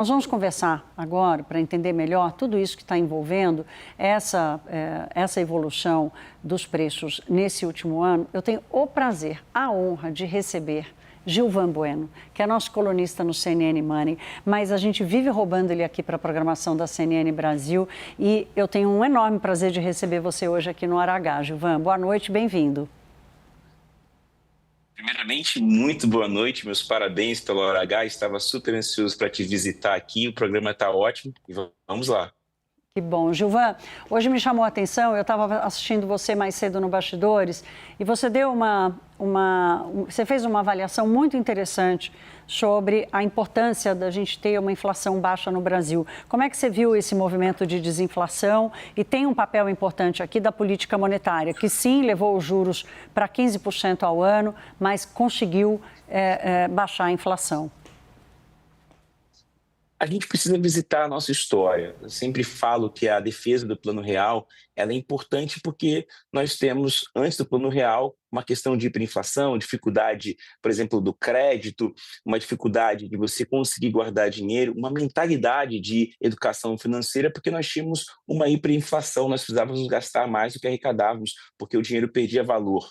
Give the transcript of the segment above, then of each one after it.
Nós vamos conversar agora para entender melhor tudo isso que está envolvendo essa evolução dos preços nesse último ano. Eu tenho o prazer, a honra de receber Gilvan Bueno, que é nosso colunista no CNN Money, mas a gente vive roubando ele aqui para a programação da CNN Brasil e eu tenho um enorme prazer de receber você hoje aqui no Hora H. Gilvan, boa noite, bem-vindo. Primeiramente, muito boa noite, meus parabéns pela Hora H, estava super ansioso para te visitar aqui, o programa está ótimo e vamos lá. Que bom. Gilvan, hoje me chamou a atenção, eu estava assistindo você mais cedo no Bastidores e você deu você fez uma avaliação muito interessante sobre a importância da gente ter uma inflação baixa no Brasil. Como é que você viu esse movimento de desinflação? E tem um papel importante aqui da política monetária, que sim, levou os juros para 15% ao ano, mas conseguiu baixar a inflação. A gente precisa visitar a nossa história. Eu sempre falo que a defesa do Plano Real ela é importante porque nós temos, antes do Plano Real, uma questão de hiperinflação, dificuldade, por exemplo, do crédito, uma dificuldade de você conseguir guardar dinheiro, uma mentalidade de educação financeira, porque nós tínhamos uma hiperinflação, nós precisávamos gastar mais do que arrecadávamos, porque o dinheiro perdia valor.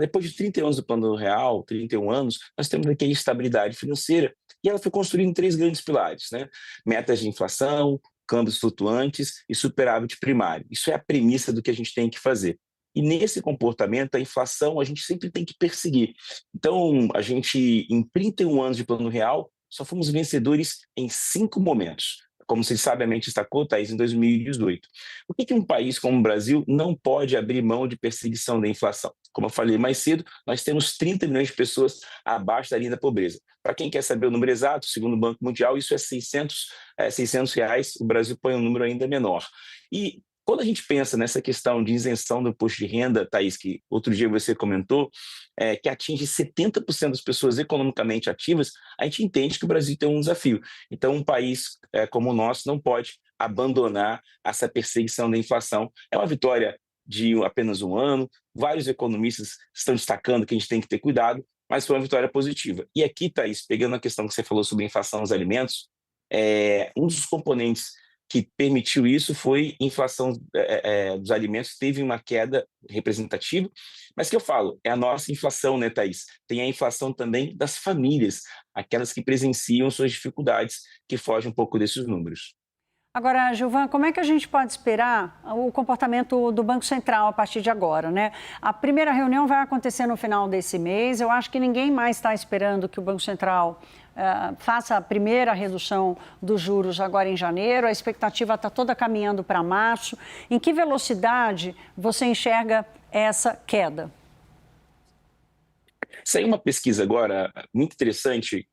Depois de 30 anos do Plano Real, 31 anos, nós temos aqui a estabilidade financeira, e ela foi construída em 3 grandes pilares, né? Metas de inflação, câmbios flutuantes e superávit primário. Isso é a premissa do que a gente tem que fazer. E nesse comportamento, a inflação, a gente sempre tem que perseguir. Então, a gente, em 31 anos de Plano Real, só fomos vencedores em 5 momentos. Como você sabiamente destacou, Thaís, em 2018. Por que um país como o Brasil não pode abrir mão de perseguição da inflação? Como eu falei mais cedo, nós temos 30 milhões de pessoas abaixo da linha da pobreza. Para quem quer saber o número exato, segundo o Banco Mundial, isso é R$ 600, o Brasil põe um número ainda menor. E quando a gente pensa nessa questão de isenção do imposto de renda, Thaís, que outro dia você comentou, que atinge 70% das pessoas economicamente ativas, a gente entende que o Brasil tem um desafio. Então, um país como o nosso não pode abandonar essa perseguição da inflação. É uma vitória de apenas um ano, vários economistas estão destacando que a gente tem que ter cuidado, mas foi uma vitória positiva. E aqui, Thaís, pegando a questão que você falou sobre a inflação dos alimentos, um dos componentes que permitiu isso foi a inflação dos alimentos, teve uma queda representativa, mas que eu falo, é a nossa inflação, né, Thaís? Tem a inflação também das famílias, aquelas que presenciam suas dificuldades, que fogem um pouco desses números. Agora, Gilvan, como é que a gente pode esperar o comportamento do Banco Central a partir de agora, né? A primeira reunião vai acontecer no final desse mês. Eu acho que ninguém mais está esperando que o Banco Central faça a primeira redução dos juros agora em janeiro. A expectativa está toda caminhando para março. Em que velocidade você enxerga essa queda? Saiu uma pesquisa agora muito interessante,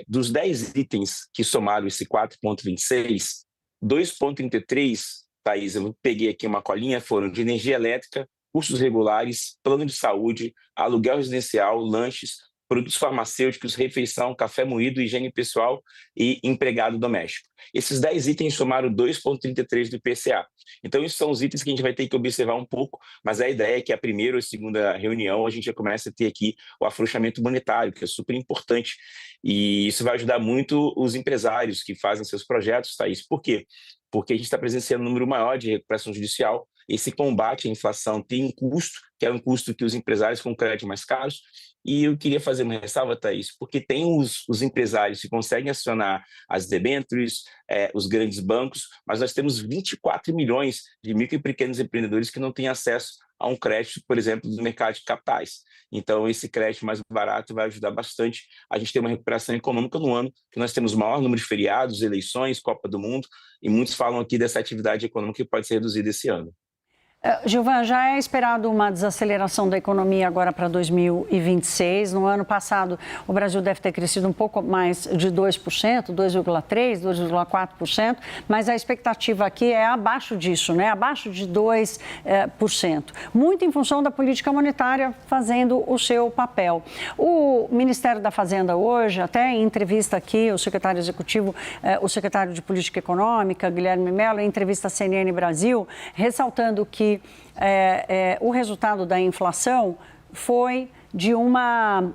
dos 10 itens que somaram esse 4,26, 2,33, Thaís, eu peguei aqui uma colinha, foram de energia elétrica, custos regulares, plano de saúde, aluguel residencial, lanches, produtos farmacêuticos, refeição, café moído, higiene pessoal e empregado doméstico. Esses 10 itens somaram 2,33 do IPCA. Então, esses são os itens que a gente vai ter que observar um pouco, mas a ideia é que a primeira ou segunda reunião a gente já começa a ter aqui o afrouxamento monetário, que é super importante. E isso vai ajudar muito os empresários que fazem seus projetos, Thaís. Por quê? Porque a gente está presenciando um número maior de recuperação judicial. Esse combate à inflação tem um custo, que é um custo que os empresários com crédito mais caros. E eu queria fazer uma ressalva, Thaís, porque tem os empresários que conseguem acionar as debêntures, os grandes bancos, mas nós temos 24 milhões de micro e pequenos empreendedores que não têm acesso a um crédito, por exemplo, do mercado de capitais. Então, esse crédito mais barato vai ajudar bastante a gente ter uma recuperação econômica no ano, que nós temos o maior número de feriados, eleições, Copa do Mundo, e muitos falam aqui dessa atividade econômica que pode ser reduzida esse ano. Gilvan, já é esperado uma desaceleração da economia agora para 2026. No ano passado, o Brasil deve ter crescido um pouco mais de 2%, 2,3%, 2,4%, mas a expectativa aqui é abaixo disso, né? Abaixo de 2%. Muito em função da política monetária fazendo o seu papel. O Ministério da Fazenda hoje, até em entrevista aqui, o secretário executivo, o secretário de Política Econômica, Guilherme Mello, em entrevista à CNN Brasil, ressaltando que o resultado da inflação foi de uma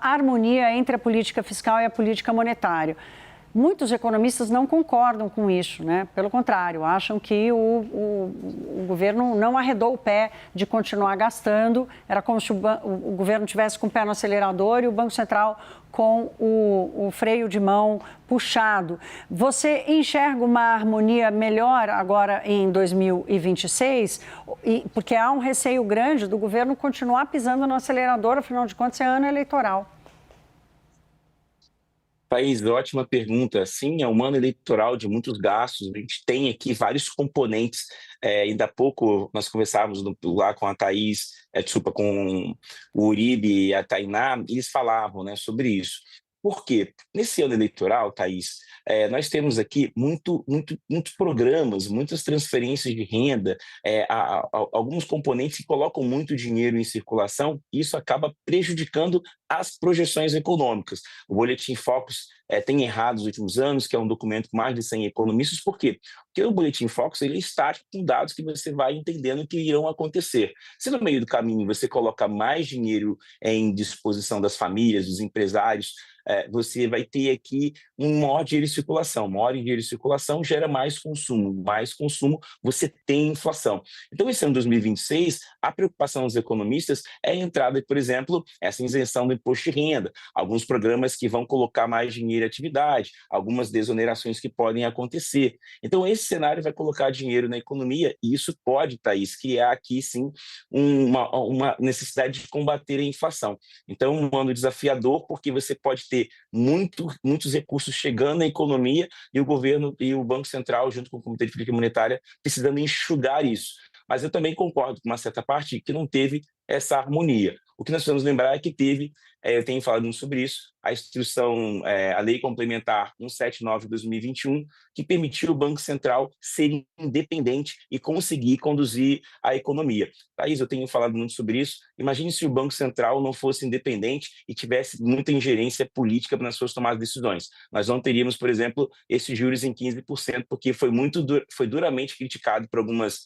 harmonia entre a política fiscal e a política monetária. Muitos economistas não concordam com isso, né? Pelo contrário, acham que o governo não arredou o pé de continuar gastando. Era como se o governo tivesse com o pé no acelerador e o Banco Central com o freio de mão puxado. Você enxerga uma harmonia melhor agora em 2026? Porque há um receio grande do governo continuar pisando no acelerador, afinal de contas, é ano eleitoral. Thaís, ótima pergunta. Sim, é um ano eleitoral de muitos gastos. A gente tem aqui vários componentes. Ainda há pouco nós conversávamos lá com a Thaís, desculpa, com o Uribe e a Tainá, e eles falavam, né, sobre isso. Por quê? Nesse ano eleitoral, Thaís, nós temos aqui muitos programas, muitas transferências de renda, alguns componentes que colocam muito dinheiro em circulação, e isso acaba prejudicando as projeções econômicas. O Boletim Focus tem errado nos últimos anos, que é um documento com mais de 100 economistas. Por quê? Porque o Boletim Focus ele está com dados que você vai entendendo que irão acontecer. Se no meio do caminho você coloca mais dinheiro em disposição das famílias, dos empresários, você vai ter aqui um maior dinheiro em circulação. Maior dinheiro em circulação gera mais consumo você tem inflação. Então, esse ano de 2026, a preocupação dos economistas é a entrada, por exemplo, essa isenção do imposto de renda, alguns programas que vão colocar mais dinheiro em atividade, algumas desonerações que podem acontecer. Então, esse cenário vai colocar dinheiro na economia e isso pode, Thaís, criar aqui, sim, uma necessidade de combater a inflação. Então, um ano desafiador, porque você pode ter muitos recursos chegando na economia e o governo e o Banco Central, junto com o Comitê de Política Monetária, precisando enxugar isso. Mas eu também concordo com uma certa parte que não teve essa harmonia. O que nós precisamos lembrar é que teve, eu tenho falado muito sobre isso, a Lei Complementar 179 de 2021, que permitiu o Banco Central ser independente e conseguir conduzir a economia. Thaís, eu tenho falado muito sobre isso. Imagine se o Banco Central não fosse independente e tivesse muita ingerência política nas suas tomadas de decisões. Nós não teríamos, por exemplo, esses juros em 15%, porque foi duramente criticado por algumas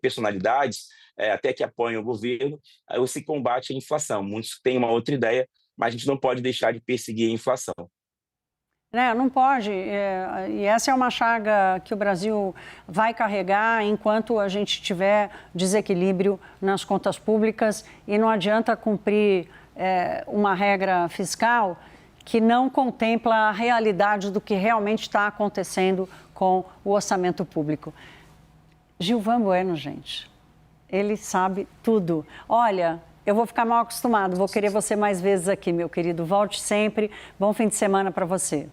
personalidades, até que apoiam o governo, esse combate à inflação. Muitos têm uma outra ideia, mas a gente não pode deixar de perseguir a inflação. Não pode, e essa é uma chaga que o Brasil vai carregar enquanto a gente tiver desequilíbrio nas contas públicas e não adianta cumprir uma regra fiscal que não contempla a realidade do que realmente está acontecendo com o orçamento público. Gilvan Bueno, gente, ele sabe tudo. Olha, eu vou ficar mal acostumado, vou querer você mais vezes aqui, meu querido. Volte sempre. Bom fim de semana para você.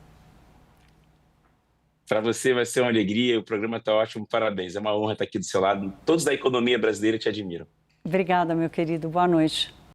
Para você vai ser uma alegria, o programa está ótimo, parabéns. É uma honra estar aqui do seu lado. Todos da economia brasileira te admiram. Obrigada, meu querido. Boa noite.